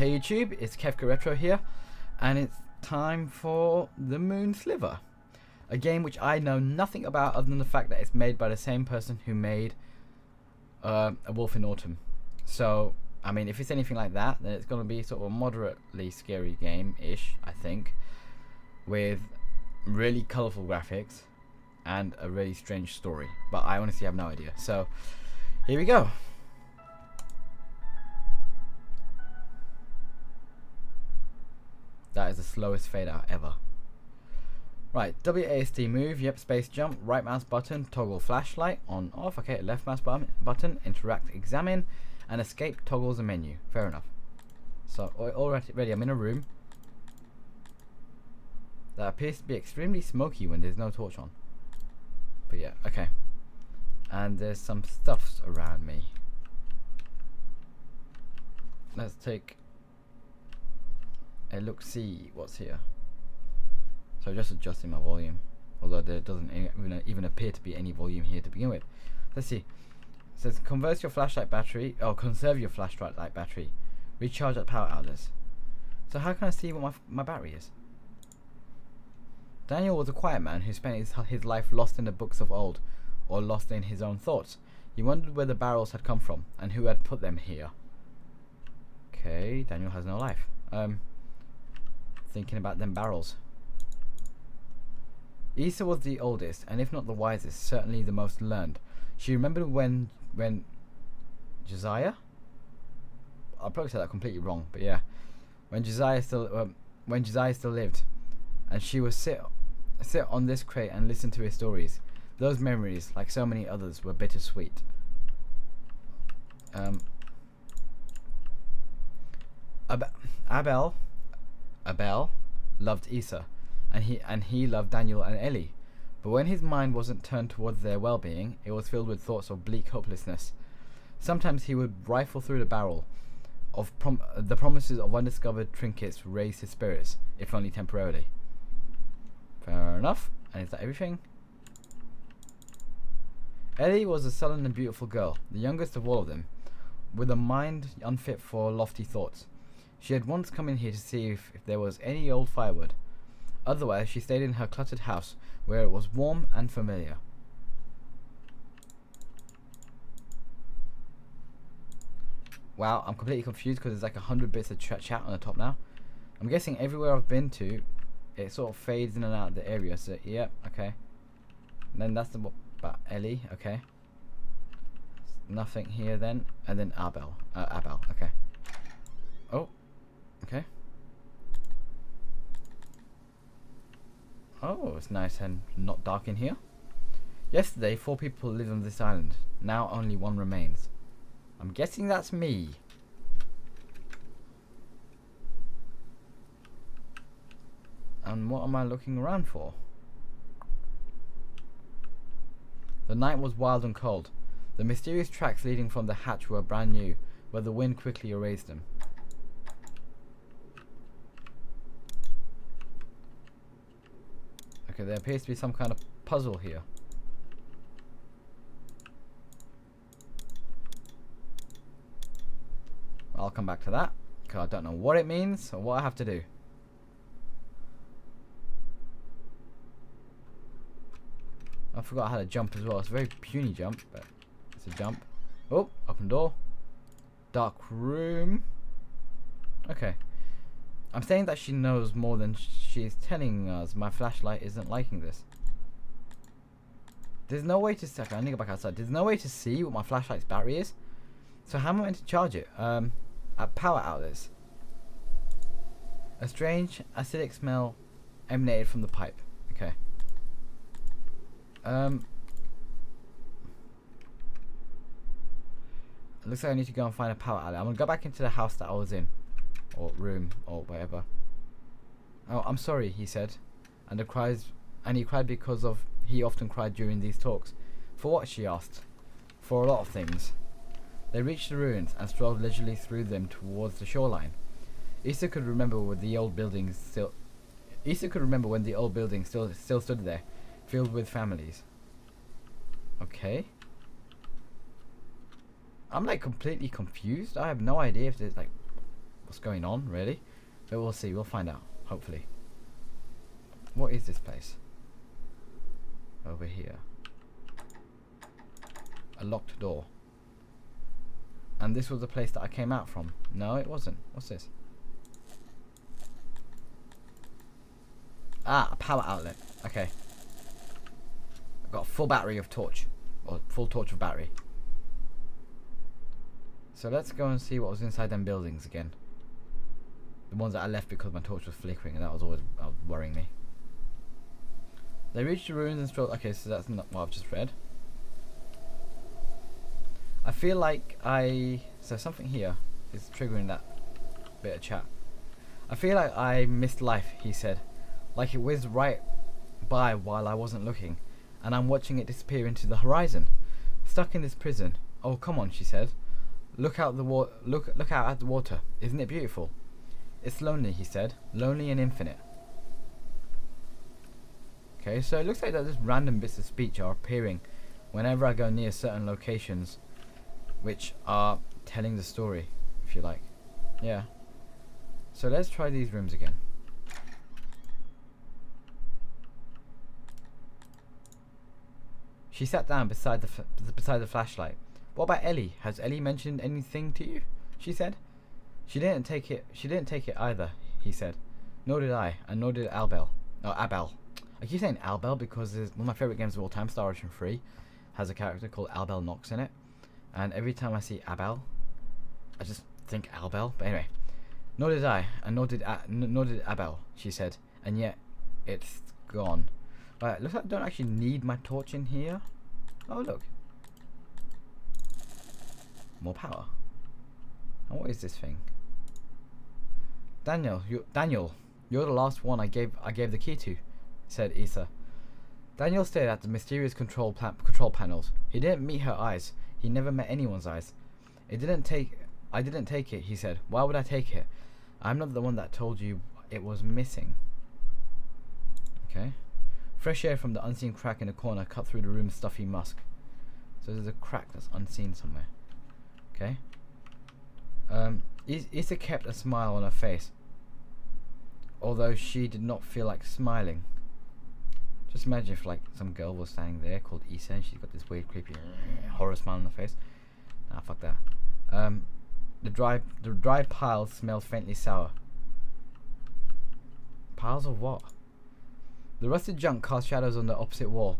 Hey YouTube, it's QefkaRetro here, and it's time for the Moon Sliver, a game which I know nothing about other than the fact that it's made by the same person who made A Wolf in Autumn. So, I mean, if it's anything like that, then it's going to be sort of a moderately scary game-ish, I think, with really colourful graphics and a really strange story. But I honestly have no idea. So, here we go. That is the slowest fade out ever. Right, WASD move, yep, space jump, right mouse button, toggle flashlight, on off, okay, left mouse button, interact, examine, and escape toggles a menu. Fair enough. So, already I'm in a room that appears to be extremely smoky when there's no torch on. But yeah, okay. And there's some stuffs around me. Let's take a look-see what's here. So just adjusting my volume, although there doesn't even appear to be any volume here to begin with. Let's see. It says conserve your flashlight battery, recharge at power outlets. So how can I see what my battery is? Daniel was a quiet man who spent his life lost in the books of old, or lost in his own thoughts. He wondered where the barrels had come from and who had put them here. Okay, Daniel has no life. Thinking about them barrels. Issa was the oldest, and if not the wisest, certainly the most learned. She remembered when Josiah? I'll probably say that completely wrong, but yeah, when Josiah still lived, and she would sit on this crate and listen to his stories. Those memories, like so many others, were bittersweet. Abel loved Issa, and he loved Daniel and Ellie, but when his mind wasn't turned towards their well-being, it was filled with thoughts of bleak hopelessness. Sometimes he would rifle through the barrel of the promises of undiscovered trinkets to raise his spirits, if only temporarily. Fair enough. And is that everything? Ellie was a sullen and beautiful girl, the youngest of all of them, with a mind unfit for lofty thoughts. She had once come in here to see if there was any old firewood. Otherwise, she stayed in her cluttered house, where it was warm and familiar. Wow, I'm completely confused because there's like 100 bits of chat on the top now. I'm guessing everywhere I've been to, it sort of fades in and out of the area. So, yep, okay. And then that's about Ellie, okay. Nothing here then. And then Abel, okay. Oh. Okay. Oh, it's nice and not dark in here. Yesterday, 4 people lived on this island. Now only 1 remains. I'm guessing that's me. And what am I looking around for? The night was wild and cold. The mysterious tracks leading from the hatch were brand new, but the wind quickly erased them. Okay, there appears to be some kind of puzzle here. I'll come back to that, because I don't know what it means or what I have to do. I forgot how to jump as well. It's a very puny jump, but it's a jump. Oh, open door. Dark room. Okay. I'm saying that she knows more than she's telling us. My flashlight isn't liking this. There's no way to see. Okay, I need to go back outside. There's no way to see what my flashlight's battery is. So how am I meant to charge it? At power outlets. A strange acidic smell emanated from the pipe. Okay. It looks like I need to go and find a power outlet. I'm gonna go back into the house that I was in, or room, or whatever. Oh, I'm sorry, he said, and he cried because he often cried during these talks. For what? She asked. For a lot of things. They reached the ruins and strolled leisurely through them towards the shoreline. Issa could remember when the old buildings still stood there, filled with families. Okay. I'm like completely confused. I have no idea if there's like what's going on, really. But we'll see. We'll find out, hopefully. What is this place? Over here. A locked door. And this was the place that I came out from. No, it wasn't. What's this? Ah, a power outlet. Okay. I've got a full battery of torch. Or full torch of battery. So let's go and see what was inside them buildings again. The ones that I left because my torch was flickering, and that was worrying me. They reached the ruins and strolled. Okay, so that's not what I've just read. I feel like so something here is triggering that bit of chat. I feel like I missed life, he said. Like it whizzed right by while I wasn't looking, and I'm watching it disappear into the horizon. Stuck in this prison. Oh, come on, she said. Look out look out at the water. Isn't it beautiful? It's lonely, he said. Lonely and infinite. Okay, so it looks like that just random bits of speech are appearing whenever I go near certain locations, which are telling the story, if you like. Yeah. So let's try these rooms again. She sat down beside the flashlight. What about Ellie? Has Ellie mentioned anything to you? She said. She didn't take it either, he said. Nor did I, and nor did Abel. I keep saying Albel because one of my favourite games of all time, Star Ocean 3, has a character called Albel Knox in it. And every time I see Abel, I just think Albel. But anyway, nor did I, and nor did Abel, she said. And yet, it's gone. Right, looks like I don't actually need my torch in here. Oh, look. More power. And what is this thing? Daniel, you're the last one I gave the key to, said Issa. Daniel stared at the mysterious control panels. He didn't meet her eyes. He never met anyone's eyes. I didn't take it, he said. Why would I take it? I'm not the one that told you it was missing. Okay. Fresh air from the unseen crack in the corner cut through the room's stuffy musk. So there's a crack that's unseen somewhere. Okay. Issa kept a smile on her face, although she did not feel like smiling. Just imagine if like some girl was standing there called Issa and she's got this weird creepy horror smile on her face. Nah, fuck that. The dry piles smelled faintly sour. Piles of what? The rusted junk cast shadows on the opposite wall.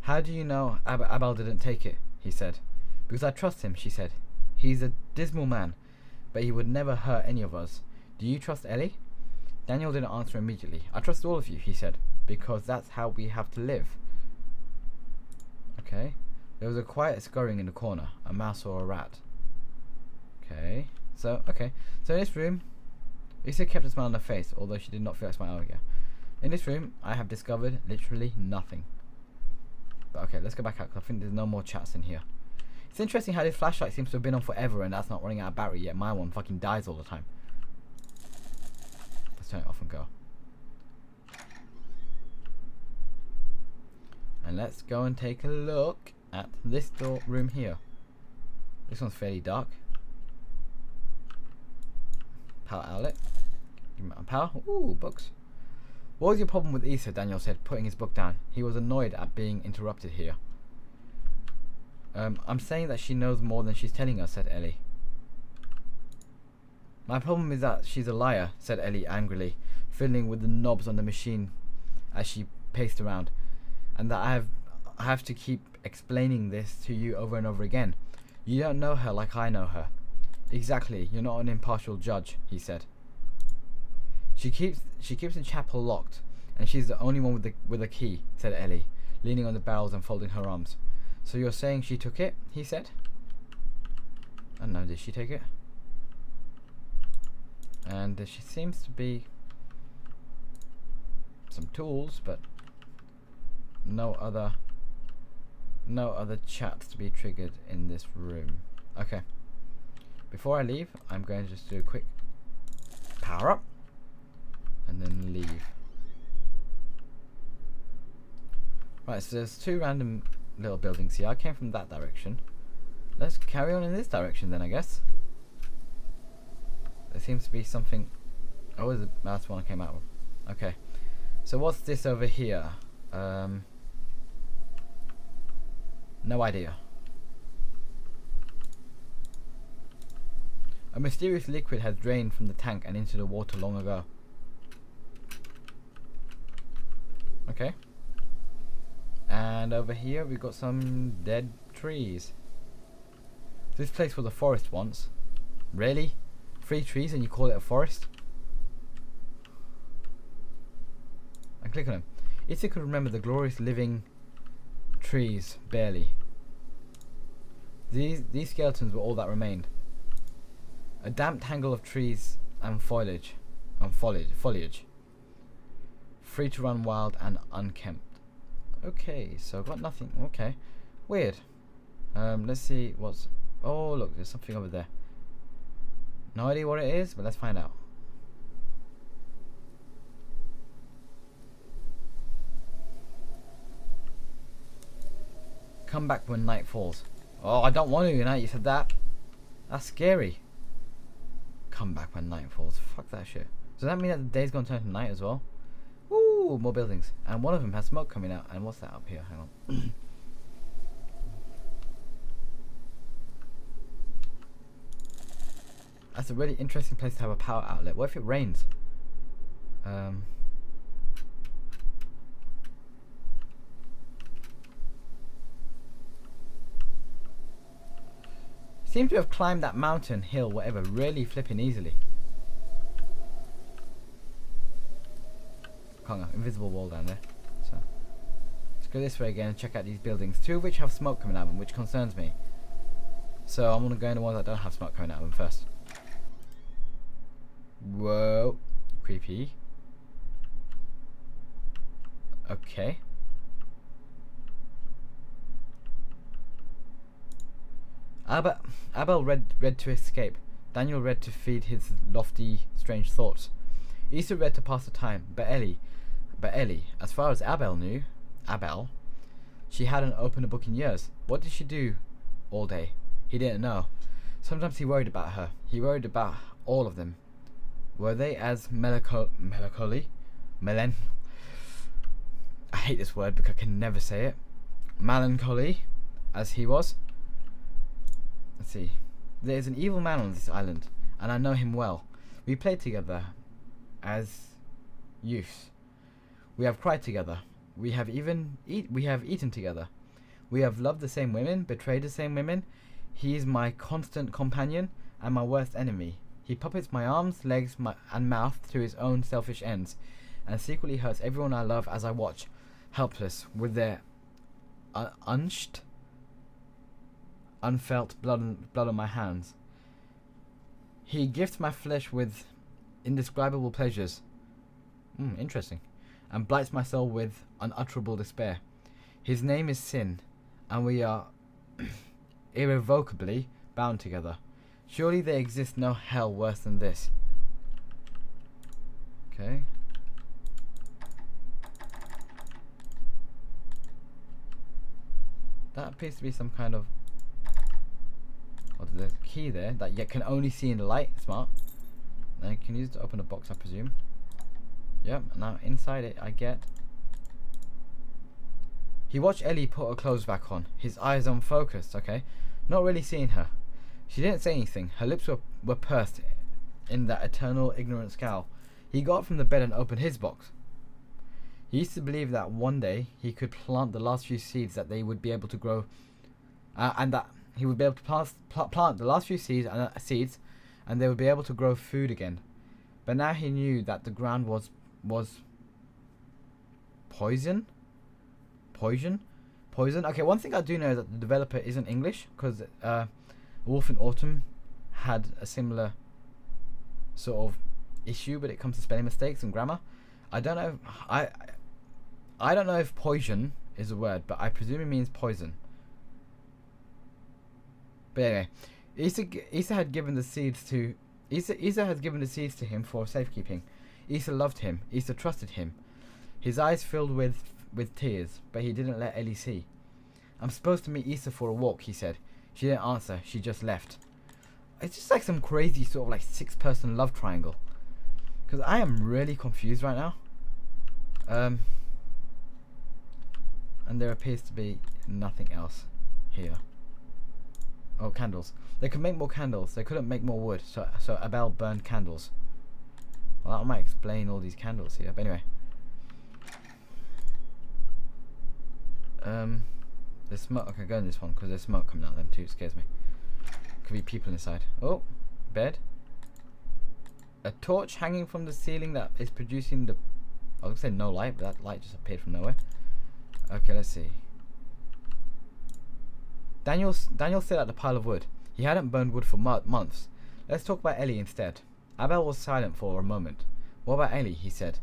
How do you know Abel didn't take it? He said. Because I trust him, she said. He's a dismal man, but he would never hurt any of us. Do you trust Ellie? Daniel didn't answer immediately. I trust all of you, he said, because that's how we have to live. Okay. There was a quiet scurrying in the corner, a mouse or a rat. Okay. So in this room, Issa kept a smile on her face, although she did not feel like smiling again. In this room, I have discovered literally nothing. But okay, let's go back out, because I think there's no more chats in here. It's interesting how this flashlight seems to have been on forever and that's not running out of battery yet. My one fucking dies all the time. Let's turn it off and go. And let's go and take a look at this room here. This one's fairly dark. Power outlet. Give me my power. Ooh, books. What was your problem with Issa? Daniel said, putting his book down. He was annoyed at being interrupted here. I'm saying that she knows more than she's telling us, said Ellie. My problem is that she's a liar, said Ellie angrily, fiddling with the knobs on the machine as she paced around, and that I have to keep explaining this to you over and over again. You don't know her like I know her. Exactly, you're not an impartial judge, he said. She keeps the chapel locked, and she's the only one with a key, said Ellie, leaning on the barrels and folding her arms. So you're saying she took it? He said. I don't know, did she take it? And there seems to be some tools, but no other chats to be triggered in this room. Okay. Before I leave, I'm going to just do a quick power up and then leave. Right, so there's two random little buildings here. I came from that direction. Let's carry on in this direction then, I guess. There seems to be something. Oh, is the last one I came out with. Okay. So what's this over here? No idea. A mysterious liquid has drained from the tank and into the water long ago. Okay. And over here we got some dead trees. This place was a forest once. Really? 3 trees and you call it a forest? And click on him. Issa could remember the glorious living trees, barely. These skeletons were all that remained. A damp tangle of trees and foliage. Free to run wild and unkempt. Okay, so I've got nothing. Okay. Weird. Let's see what's... Oh, look, there's something over there. No idea what it is, but let's find out. Come back when night falls. Oh, I don't want to, you know, you said that. That's scary. Come back when night falls. Fuck that shit. Does that mean that the day's gonna turn to night as well? Woo, more buildings. And one of them has smoke coming out. And what's that up here? Hang on. That's a really interesting place to have a power outlet. What if it rains? Seem to have climbed that mountain, hill, whatever, really flipping easily. Can't go. Invisible wall down there. So let's go this way again and check out these buildings. 2 of which have smoke coming out of them, which concerns me. So I'm gonna go in the ones that don't have smoke coming out of them first. Whoa, creepy. Okay. Abel read to escape. Daniel read to feed his lofty, strange thoughts. Issa read to pass the time. But Ellie, as far as Abel knew, she hadn't opened a book in years. What did she do all day? He didn't know. Sometimes he worried about her. He worried about all of them. Were they as melancholy? I hate this word because I can never say it. Melancholy as he was? Let's see. There is an evil man on this island, and I know him well. We played together as youths. We have cried together. We have eaten together. We have loved the same women, betrayed the same women. He is my constant companion and my worst enemy. He puppets my arms, legs, and mouth to his own selfish ends, and secretly hurts everyone I love as I watch, helpless, with their unfelt blood on my hands. He gifts my flesh with indescribable pleasures. Interesting. And blights my soul with unutterable despair. His name is sin, and we are irrevocably bound together. Surely there exists no hell worse than this. Okay. That appears to be some kind of... Oh, there's a key there that you can only see in the light. Smart. Now you can use it to open a box, I presume. Yep, now inside it I get... He watched Ellie put her clothes back on. His eyes unfocused, okay? Not really seeing her. She didn't say anything. Her lips were pursed in that eternal ignorant scowl. He got up from the bed and opened his box. He used to believe that one day he could plant the last few seeds that they would be able to grow, and that he would be able to plant the last few seeds and they would be able to grow food again. But now he knew that the ground was poison. Okay, one thing I do know is that the developer isn't English, because Wolf in Autumn had a similar sort of issue when it comes to spelling mistakes and grammar. I don't know. I don't know if poison is a word, but I presume it means poison. But anyway, Issa had given the seeds to Issa has given the seeds to him for safekeeping. Issa loved him. Issa trusted him. His eyes filled with tears, but he didn't let Ellie see. I'm supposed to meet Issa for a walk, he said. She didn't answer. She just left. It's just like some crazy sort of like 6-person love triangle. Because I am really confused right now. And there appears to be nothing else here. Oh, candles. They could make more candles. They couldn't make more wood. So Abel burned candles. Well, that might explain all these candles here. But anyway. There's smoke. Okay, go in this one because there's smoke coming out of them too. It scares me. Could be people inside. Oh, bed. A torch hanging from the ceiling that is producing the... I was going to say no light, but that light just appeared from nowhere. Okay, let's see. Daniel stared at the pile of wood. He hadn't burned wood for months. Let's talk about Ellie instead. Abel was silent for a moment. What about Ellie? He said.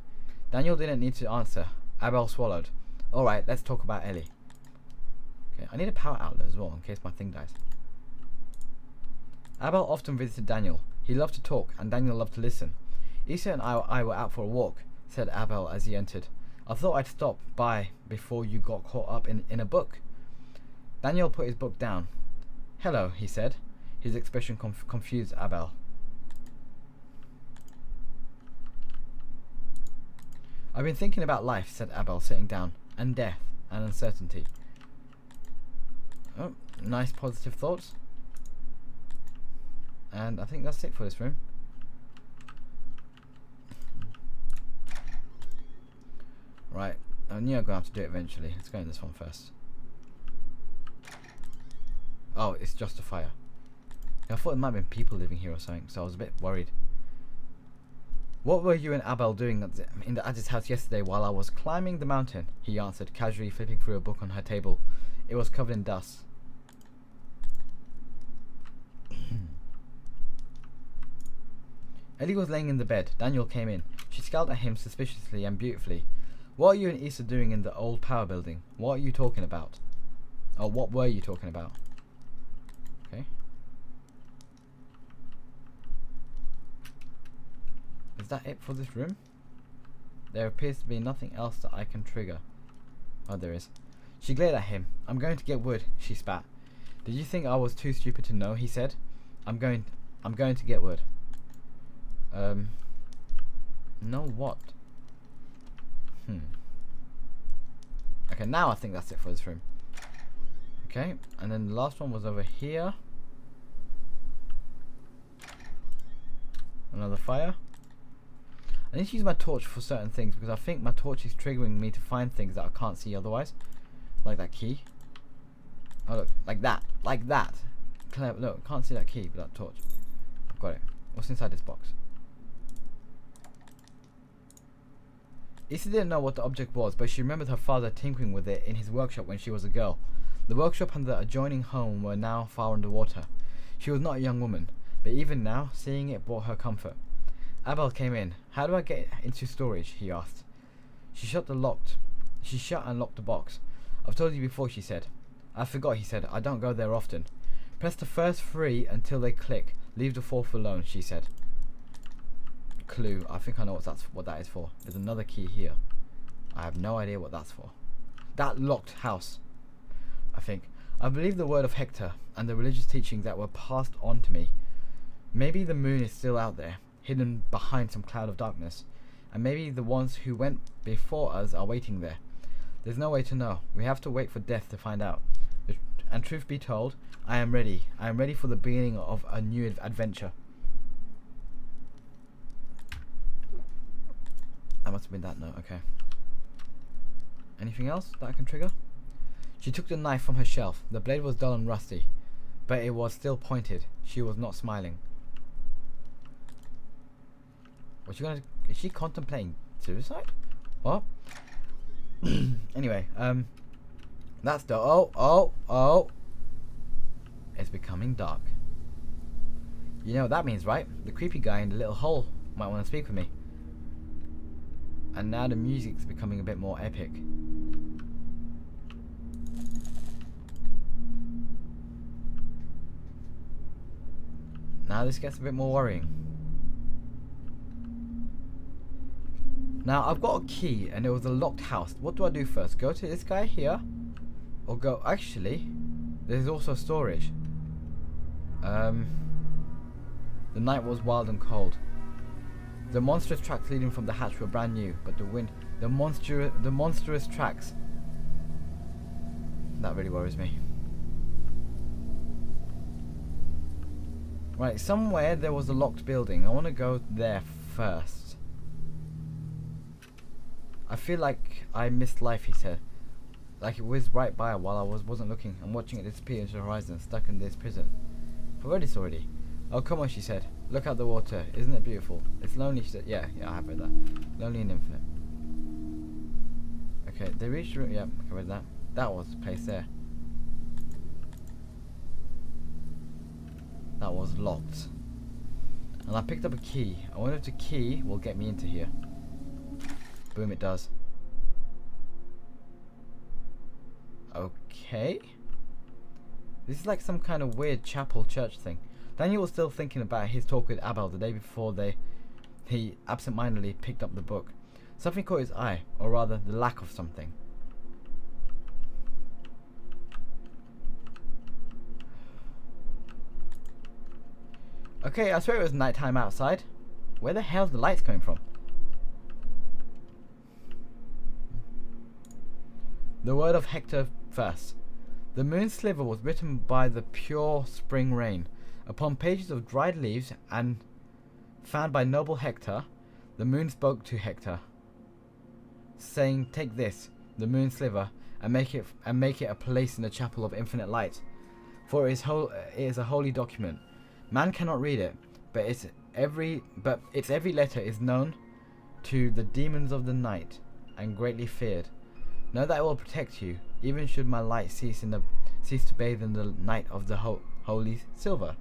Daniel didn't need to answer. Abel swallowed. Alright, let's talk about Ellie. Okay, I need a power outlet as well in case my thing dies. Abel often visited Daniel. He loved to talk, and Daniel loved to listen. Issa and I were out for a walk, said Abel as he entered. I thought I'd stop by before you got caught up in a book. Daniel put his book down. Hello, he said. His expression confused Abel. I've been thinking about life, said Abel, sitting down, and death, and uncertainty. Oh, nice positive thoughts. And I think that's it for this room. Right, I knew I'm going to have to do it eventually. Let's go in this one first. Oh, it's just a fire. I thought there might have been people living here or something, so I was a bit worried. What were you and Abel doing at his house yesterday while I was climbing the mountain? He answered, casually flipping through a book on her table. It was covered in dust. Ellie was laying in the bed. Daniel came in. She scowled at him suspiciously and beautifully. What are you and Issa doing in the old power building? What are you talking about? Oh, what were you talking about? Okay. Is that it for this room? There appears to be nothing else that I can trigger. Oh, there is. She glared at him. I'm going to get wood, she spat. Did you think I was too stupid to know? He said. I'm going to get wood. No what? Okay, now I think that's it for this room. Okay, and then the last one was over here. Another fire. I need to use my torch for certain things because I think my torch is triggering me to find things that I can't see otherwise. Like that key. Oh look, like that. Like that. Clever, look, can't see that key but that torch. I've got it. What's inside this box? Issa didn't know what the object was, but she remembered her father tinkering with it in his workshop when she was a girl. The workshop and the adjoining home were now far underwater. She was not a young woman, but even now, seeing it brought her comfort. Abel came in. How do I get into storage? He asked. She shut and locked the box. I've told you before, she said. I forgot, he said. I don't go there often. Press the first 3 until they click. Leave the 4th alone, she said. Clue. I think I know what that is for. There's another key here. I have no idea what that's for. That locked house. I think. I believe the word of Hector and the religious teachings that were passed on to me. Maybe the moon is still out there, hidden behind some cloud of darkness. And maybe the ones who went before us are waiting there. There's no way to know. We have to wait for death to find out. And truth be told, I am ready. I am ready for the beginning of a new adventure. That must have been that note, okay. Anything else that I can trigger? She took the knife from her shelf. The blade was dull and rusty, but it was still pointed. She was not smiling. Is she contemplating suicide? What? Anyway, that's the oh. It's becoming dark. You know what that means, right? The creepy guy in the little hole might want to speak with me. And now the music's becoming a bit more epic. Now this gets a bit more worrying. Now I've got a key and it was a locked house. What do I do first? Go to this guy here? Or go... Actually, there's also storage. The night was wild and cold. The monstrous tracks leading from the hatch were brand new, but the monstrous tracks. That really worries me. Right, somewhere there was a locked building. I want to go there first. I feel like I missed life, he said. Like it whizzed right by while I wasn't looking. I'm watching it disappear into the horizon, stuck in this prison. I've read this already. Oh, come on, she said. Look at the water. Isn't it beautiful? It's lonely, she said. Yeah, I have read that. Lonely and infinite. Okay, they reached the room. Yep, I read that. That was the place there. That was locked. And I picked up a key. I wonder if the key will get me into here. Boom, it does. Okay. This is like some kind of weird chapel church thing. Daniel was still thinking about his talk with Abel the day before he absentmindedly picked up the book. Something caught his eye, or rather the lack of something. Okay, I swear it was nighttime outside. Where the hell's the lights coming from? The word of Hector first. The moon sliver was written by the pure spring rain. Upon pages of dried leaves and found by noble Hector, the moon spoke to Hector, saying, "Take this, the moon sliver, and make it a place in the chapel of infinite light, for it is a holy document. Man cannot read it, but its every letter is known to the demons of the night and greatly feared. Know that it will protect you, even should my light cease to bathe in the night of the holy silver."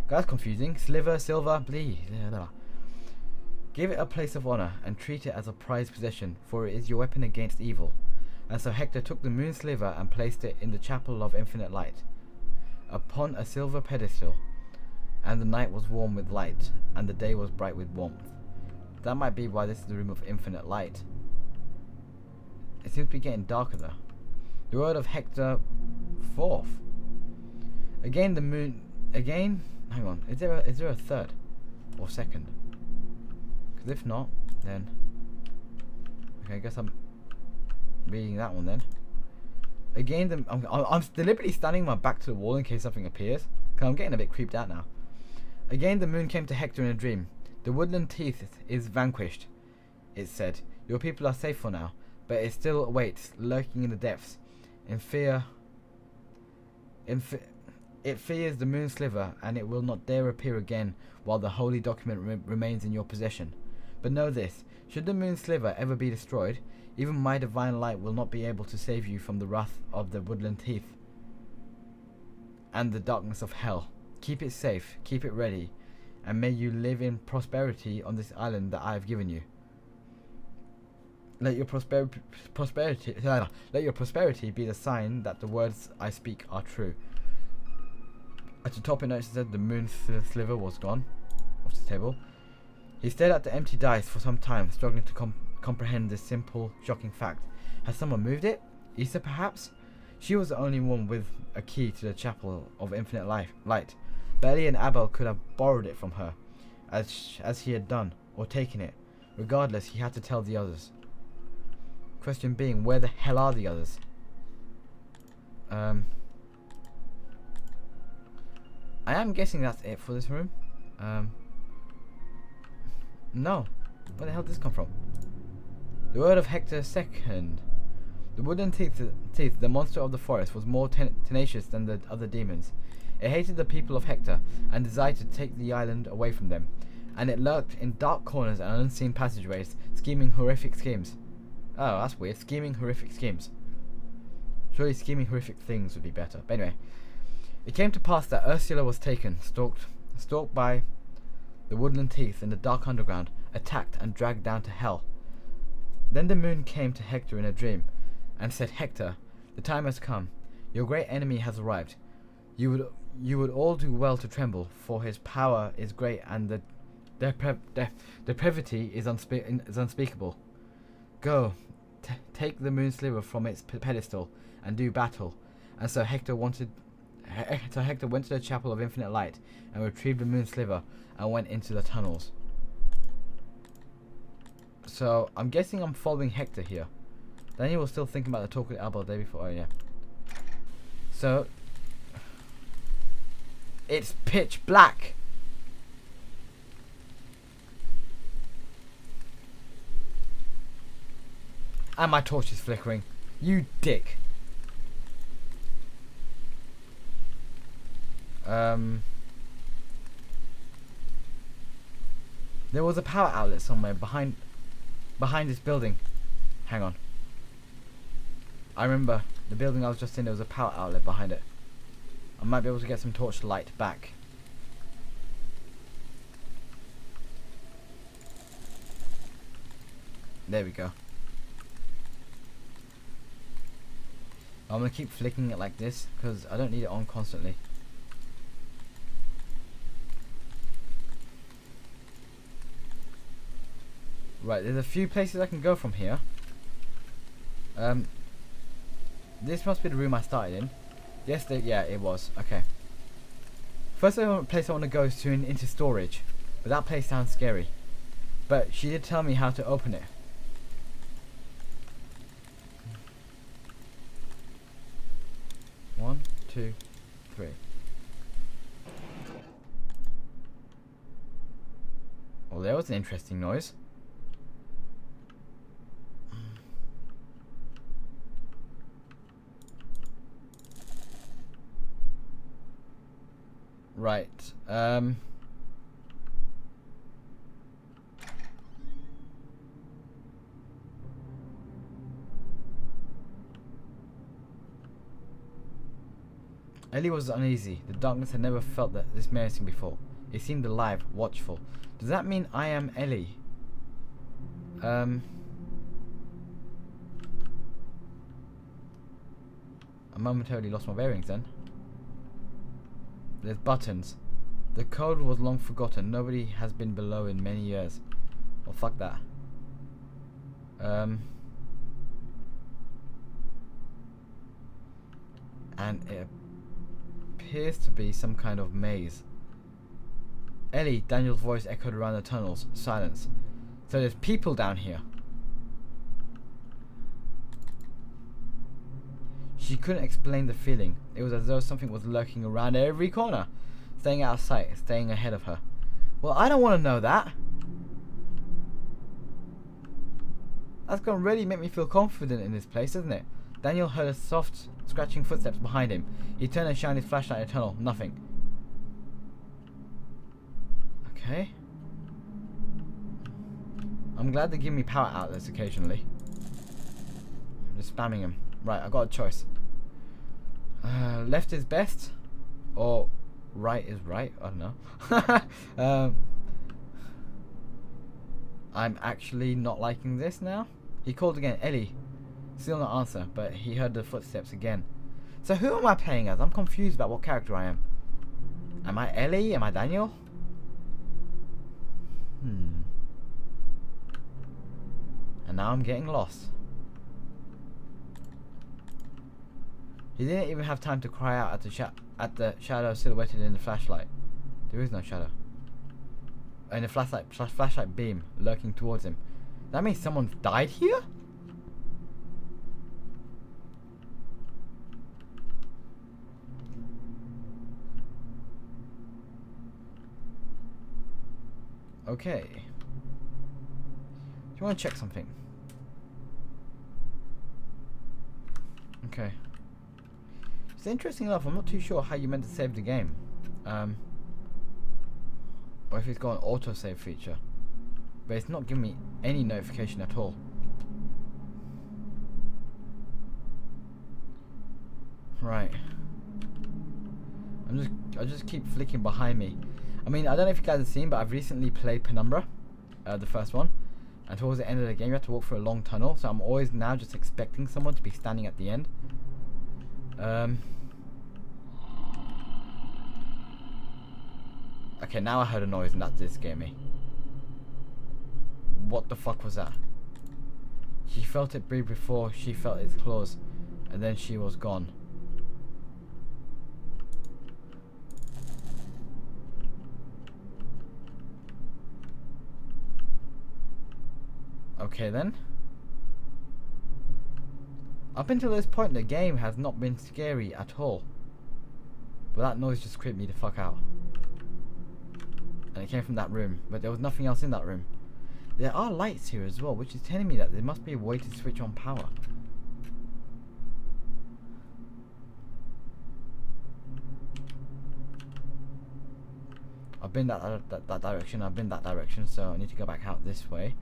That's confusing. Sliver, silver, bleed. Give it a place of honor and treat it as a prized possession, for it is your weapon against evil. And so Hector took the moon sliver and placed it in the chapel of infinite light, upon a silver pedestal. And the night was warm with light, and the day was bright with warmth. That might be why this is the room of infinite light. It seems to be getting darker though. The word of Hector fourth. Again the moon. Again. Hang on. Is there a third or second? Because if not, then okay. I guess I'm reading that one then. Again, I'm deliberately standing my back to the wall in case something appears. Cause I'm getting a bit creeped out now. Again, the moon came to Hector in a dream. The woodland teeth is vanquished, it said. Your people are safe for now, but it still awaits, lurking in the depths. It fears the moon sliver, and it will not dare appear again while the holy document remains in your possession. But know this, should the moon sliver ever be destroyed, even my divine light will not be able to save you from the wrath of the woodland teeth and the darkness of hell. Keep it safe, keep it ready, and may you live in prosperity on this island that I have given you. Let your prosperity be the sign that the words I speak are true. At the top it notes said the moon sliver was gone off the table. He stared at the empty dice for some time, struggling to comprehend this simple, shocking fact. Had someone moved it? Issa, perhaps? She was the only one with a key to the chapel of infinite light. Belly and Abel could have borrowed it from her, as he had done, or taken it. Regardless, he had to tell the others. Question being, where the hell are the others? I am guessing that's it for this room. No. Where the hell did this come from? The word of Hector II. The wooden teeth, the monster of the forest, was more tenacious than the other demons. It hated the people of Hector and desired to take the island away from them, and it lurked in dark corners and unseen passageways, scheming horrific schemes. Oh, that's weird. Scheming horrific schemes. Surely scheming horrific things would be better. But anyway, it came to pass that Ursula was taken, stalked by the woodland teeth in the dark underground, attacked and dragged down to hell. Then the moon came to Hector in a dream, and said, "Hector, the time has come. Your great enemy has arrived. You would all do well to tremble, for his power is great, and the depravity is unspeakable. Go, take the moon sliver from its pedestal, and do battle." And so Hector So Hector went to the Chapel of Infinite Light and retrieved the moon sliver and went into the tunnels. So I'm guessing I'm following Hector here. Daniel was still thinking about the talk with Alba the day before. Oh yeah. So it's pitch black. And my torch is flickering. You dick. There was a power outlet somewhere behind this building. Hang on. I remember the building I was just in, there was a power outlet behind it. I might be able to get some torch light back. There we go. I'm gonna keep flicking it like this because I don't need it on constantly. Right, there's a few places I can go from here. This must be the room I started in. Yes, yeah, it was. Okay. First place I want to go is into storage, but that place sounds scary. But she did tell me how to open it. One, two, three. Well, there was an interesting noise. Right. Ellie was uneasy. The darkness had never felt this menacing before. It seemed alive, watchful. Does that mean I am Ellie? I momentarily lost my bearings then. There's buttons. The code was long forgotten. Nobody has been below in many years. Well, fuck that. And it appears to be some kind of maze. Ellie, Daniel's voice echoed around the tunnels. Silence. So there's people down here. She couldn't explain the feeling. It was as though something was lurking around every corner, staying out of sight, staying ahead of her. Well, I don't want to know that. That's gonna really make me feel confident in this place, isn't it? Daniel heard a soft, scratching footsteps behind him. He turned and shined his flashlight in the tunnel. Nothing. Okay. I'm glad they give me power outlets occasionally. I'm just spamming them. Right, I got a choice. Left is best, or right is right. I don't know. I'm actually not liking this now. He called again. Ellie. Still no answer, but he heard the footsteps again. So who am I playing as? I'm confused about what character I am. Am I Ellie? Am I Daniel? And now I'm getting lost. He didn't even have time to cry out at the shadow silhouetted in the flashlight. There is no shadow. And the flashlight beam lurking towards him. That means someone's died here? Okay. Do you want to check something? Okay. It's interesting enough, I'm not too sure how you meant to save the game. Or if it's got an autosave feature. But it's not giving me any notification at all. Right. I just keep flicking behind me. I mean, I don't know if you guys have seen, but I've recently played Penumbra, the first one. And towards the end of the game, you have to walk through a long tunnel. So I'm always now just expecting someone to be standing at the end. Okay, now I heard a noise and that did scare me. What the fuck was that? She felt it breathe before she felt its claws, and then she was gone. Okay then. Up until this point, the game has not been scary at all. But that noise just creeped me the fuck out. And it came from that room, but there was nothing else in that room. There are lights here as well, which is telling me that there must be a way to switch on power. I've been that direction, I've been that direction, so I need to go back out this way.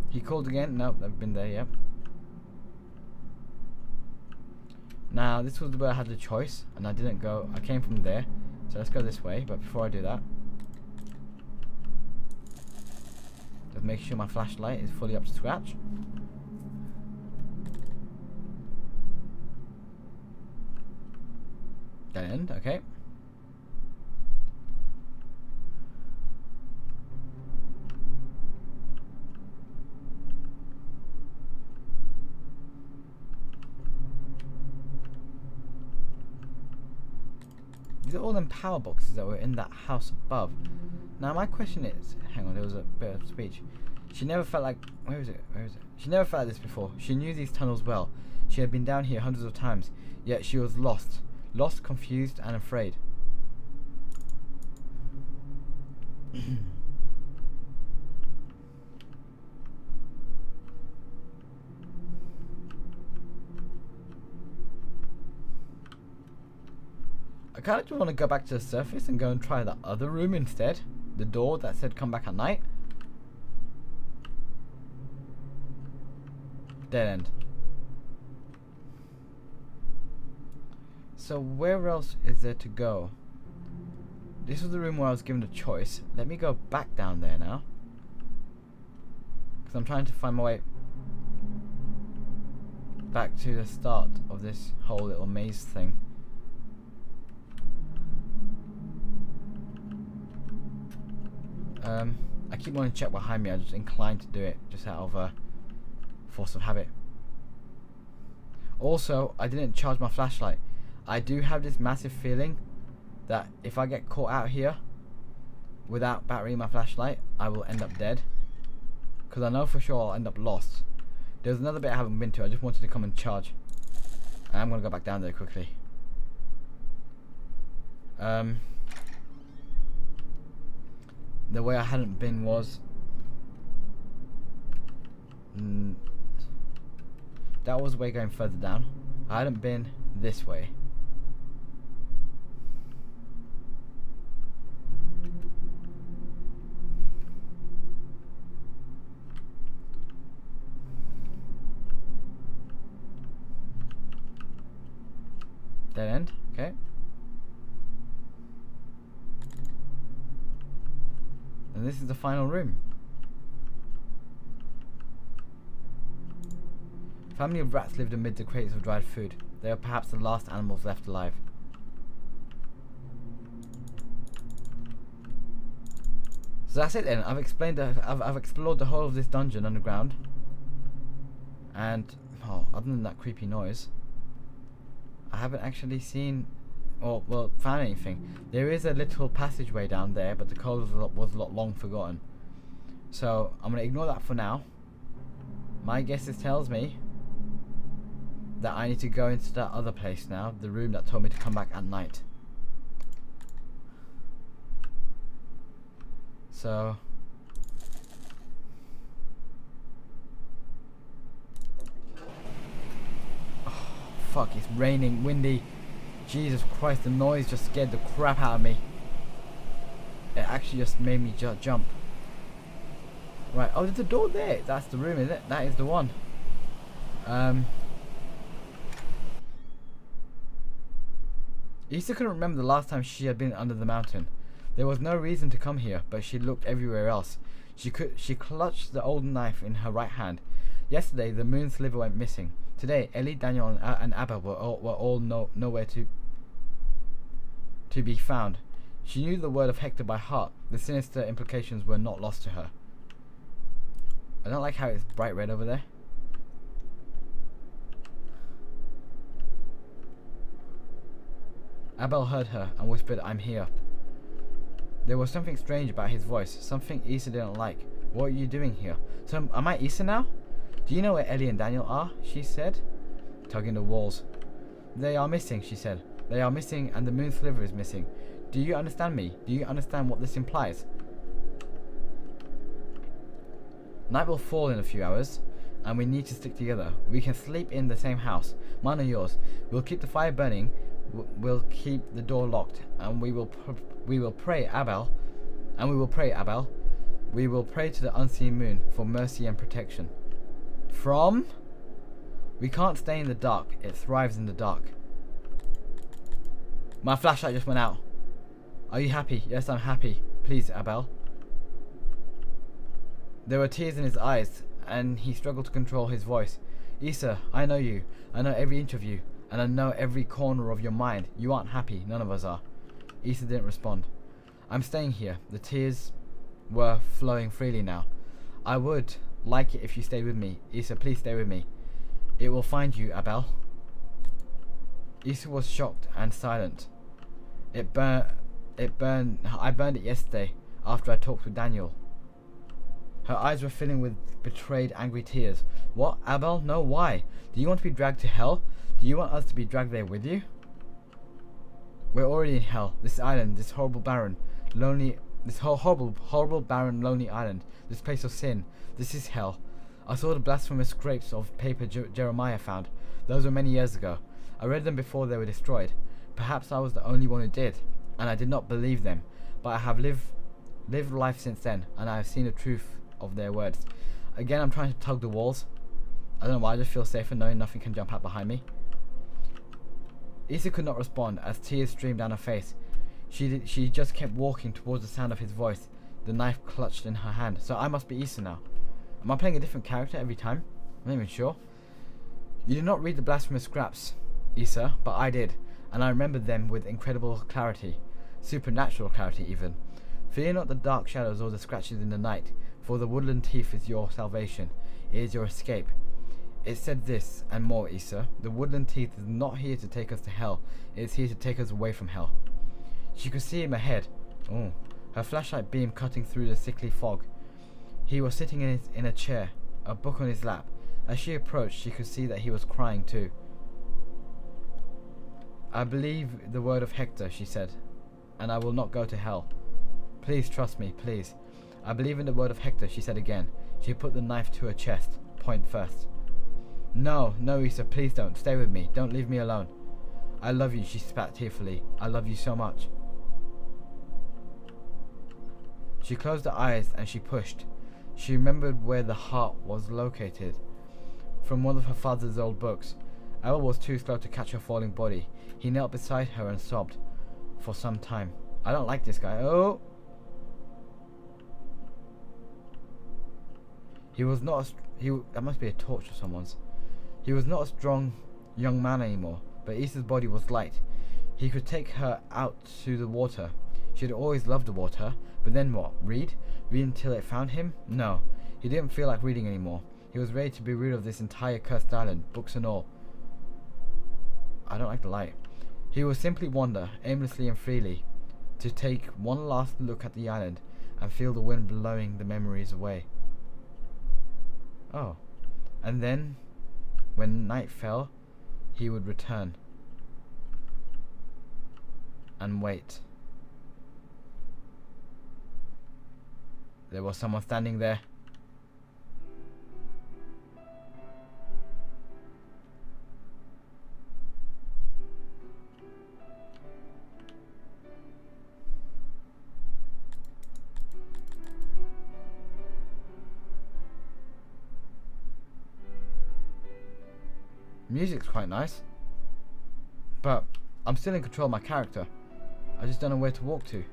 He called again? Nope, I've been there, yep. Now, this was where I had the choice, and I didn't go, I came from there. So let's go this way, but before I do that, just make sure my flashlight is fully up to scratch. Dead end, okay. These are all them power boxes that were in that house above. Now my question is, hang on, there was a bit of speech. She never felt like, where is it? She never felt like this before. She knew these tunnels well. She had been down here hundreds of times, yet she was lost. Lost, confused, and afraid. I kind of just want to go back to the surface and go and try the other room instead. The door that said come back at night. Dead end. So where else is there to go? This was the room where I was given a choice. Let me go back down there now, because I'm trying to find my way back to the start of this whole little maze thing. I keep wanting to check behind me. I'm just inclined to do it, just out of force of habit. Also, I didn't charge my flashlight. I do have this massive feeling that if I get caught out here without batterying my flashlight, I will end up dead. Because I know for sure I'll end up lost. There's another bit I haven't been to. I just wanted to come and charge. And I'm going to go back down there quickly. The way I hadn't been was that was the way going further down. I hadn't been this way. Dead end, okay. And this is the final room. A family of rats lived amid the crates of dried food. They are perhaps the last animals left alive. So that's it then. I've explained. I've explored the whole of this dungeon underground. And other than that creepy noise, I haven't actually seen, or well, found anything. There is a little passageway down there, but the code was a lot long forgotten. So I'm gonna ignore that for now. My guesses tells me that I need to go into that other place now, the room that told me to come back at night. So fuck, it's raining, windy. Jesus Christ, the noise just scared the crap out of me. It actually just made me jump. Right, oh, there's a door there. That's the room, isn't it? That is the one. Issa couldn't remember the last time she had been under the mountain. There was no reason to come here, but she looked everywhere else. She clutched the old knife in her right hand. Yesterday, the moon sliver went missing. Today, Ellie, Daniel, and Abba were all nowhere to be found. She knew the word of Hector by heart. The sinister implications were not lost to her. I don't like how it's bright red over there. Abel heard her and whispered, "I'm here." There was something strange about his voice, something Issa didn't like. What are you doing here? So am I Issa now? Do you know where Ellie and Daniel are? She said, tugging the walls. They are missing, she said. They are missing and the moon sliver is missing. Do you understand me? Do you understand what this implies? Night will fall in a few hours, and we need to stick together. We can sleep in the same house, mine or yours. We'll keep the fire burning. We'll keep the door locked, and we will pray, Abel. And we will pray, Abel. We will pray to the unseen moon for mercy and protection. From? We can't stay in the dark. It thrives in the dark. My flashlight just went out. Are you happy? Yes, I'm happy. Please, Abel. There were tears in his eyes, and he struggled to control his voice. Issa, I know you. I know every inch of you, and I know every corner of your mind. You aren't happy. None of us are. Issa didn't respond. I'm staying here. The tears were flowing freely now. I would like it if you stayed with me. Issa, please stay with me. It will find you, Abel. Issa was shocked and silent. I burned it yesterday after I talked with Daniel. Her eyes were filling with betrayed, angry tears. What, Abel? No, why? Do you want to be dragged to hell? Do you want us to be dragged there with you? We're already in hell. This island, this horrible barren, lonely, this horrible barren, lonely island. This place of sin. This is hell. I saw the blasphemous scraps of paper Jeremiah found. Those were many years ago. I read them before they were destroyed. Perhaps I was the only one who did, and I did not believe them. But I have lived life since then, and I have seen the truth of their words. Again, I'm trying to tug the walls. I don't know why, I just feel safer knowing nothing can jump out behind me. Issa could not respond as tears streamed down her face. She just kept walking towards the sound of his voice, the knife clutched in her hand. So I must be Issa now. Am I playing a different character every time? I'm not even sure. You did not read the blasphemous scraps, Issa, but I did, and I remembered them with incredible clarity. Supernatural clarity, even. Fear not the dark shadows or the scratches in the night, for the woodland teeth is your salvation. It is your escape. It said this, and more, Issa. The woodland teeth is not here to take us to hell. It is here to take us away from hell. She could see him ahead. Oh, her flashlight beam cutting through the sickly fog. He was sitting in a chair, a book on his lap. As she approached, she could see that he was crying too. I believe the word of Hector, she said, and I will not go to hell. Please trust me, please. I believe in the word of Hector, she said again. She put the knife to her chest, point first. No, Issa, please don't. Stay with me. Don't leave me alone. I love you, she spat tearfully. I love you so much. She closed her eyes and she pushed. She remembered where the heart was located from one of her father's old books. Abel was too slow to catch her falling body. He knelt beside her and sobbed for some time. I don't like this guy. Oh! That must be a torch of someone's. He was not a strong young man anymore, but Issa's body was light. He could take her out to the water. She had always loved the water, but then what? Read? Read until it found him? No, he didn't feel like reading anymore. He was ready to be rid of this entire cursed island, books and all. I don't like the light. He would simply wander, aimlessly and freely, to take one last look at the island and feel the wind blowing the memories away. Oh, and then, when night fell, he would return and wait. There was someone standing there. Music's quite nice, but I'm still in control of my character. I just don't know where to walk to.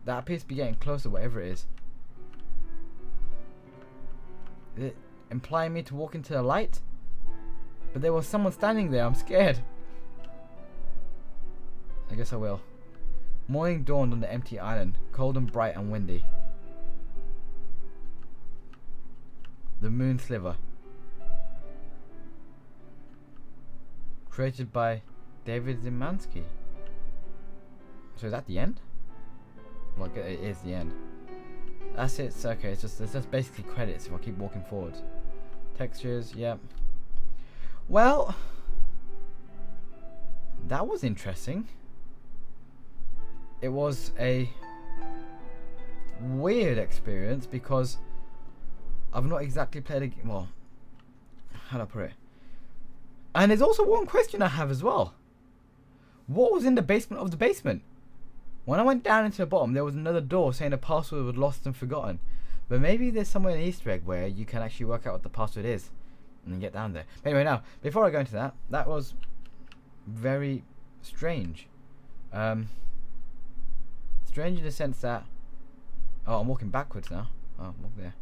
That appears to be getting closer, whatever it is. Is it implying me to walk into the light? But there was someone standing there. I'm scared. I guess I will. Morning dawned on the empty island, cold and bright and windy. The moon sliver. Created by David Zimansky. So is that the end? Well, it is the end. That's it. So, okay, it's just basically credits if I keep walking forward. Textures, yep. Well, that was interesting. It was a weird experience because I've not exactly played a game. Well, how do I put it? And there's also one question I have as well. What was in the basement of the basement? When I went down into the bottom, there was another door saying the password was lost and forgotten. But maybe there's somewhere an Easter egg where you can actually work out what the password is and get down there. But anyway, now, before I go into that, that was very strange. Strange in the sense that... Oh, I'm walking backwards now. Oh, I'm walking there.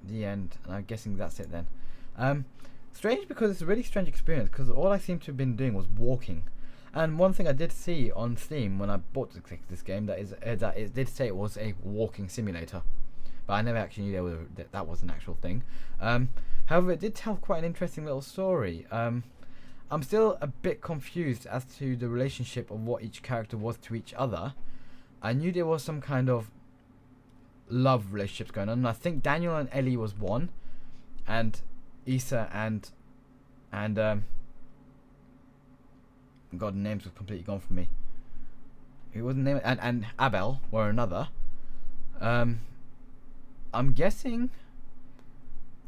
The end. And I'm guessing that's it then. Strange because it's a really strange experience because all I seem to have been doing was walking. And one thing I did see on Steam when I bought this game that it did say it was a walking simulator, but I never actually knew that was an actual thing. However, it did tell quite an interesting little story. I'm still a bit confused as to the relationship of what each character was to each other. I knew there was some kind of love relationships going on. And I think Daniel and Ellie was one, and Issa and God, the names were completely gone from me. Who wasn't named? And Abel were another. I'm guessing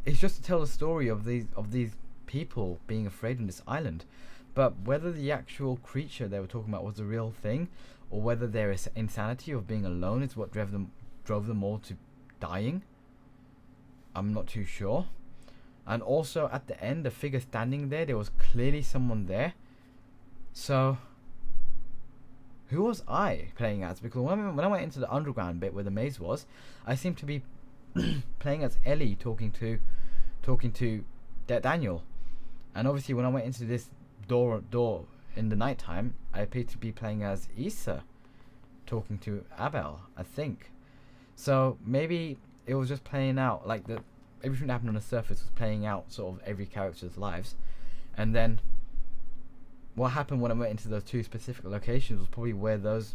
it's just to tell the story of these people being afraid on this island, but whether the actual creature they were talking about was the real thing, or whether their insanity of being alone is what drove them all to dying, I'm not too sure. And also at the end, the figure standing there was clearly someone there. So, who was I playing as? Because when I went into the underground bit where the maze was, I seemed to be playing as Ellie talking to Daniel. And obviously when I went into this door in the nighttime, I appeared to be playing as Issa talking to Abel, I think. So maybe it was just playing out, like everything that happened on the surface was playing out sort of every character's lives. And then what happened when I went into those two specific locations was probably where those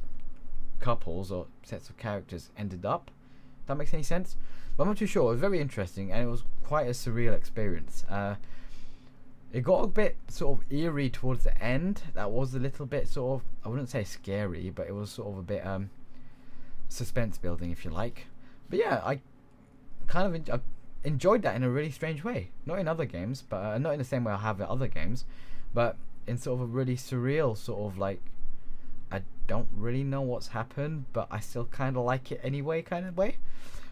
couples or sets of characters ended up. If that makes any sense? But I'm not too sure. It was very interesting and it was quite a surreal experience. It got a bit sort of eerie towards the end. That was a little bit sort of, I wouldn't say scary, but it was sort of a bit suspense building, if you like. But yeah, I kind of enjoyed that in a really strange way. Not in other games, but not in the same way I have in other games, but in sort of a really surreal sort of like, I don't really know what's happened, but I still kind of like it anyway kind of way.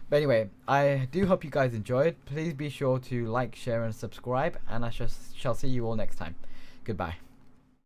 But anyway, I do hope you guys enjoyed. Please be sure to like, share and subscribe, and I shall see you all next time. Goodbye.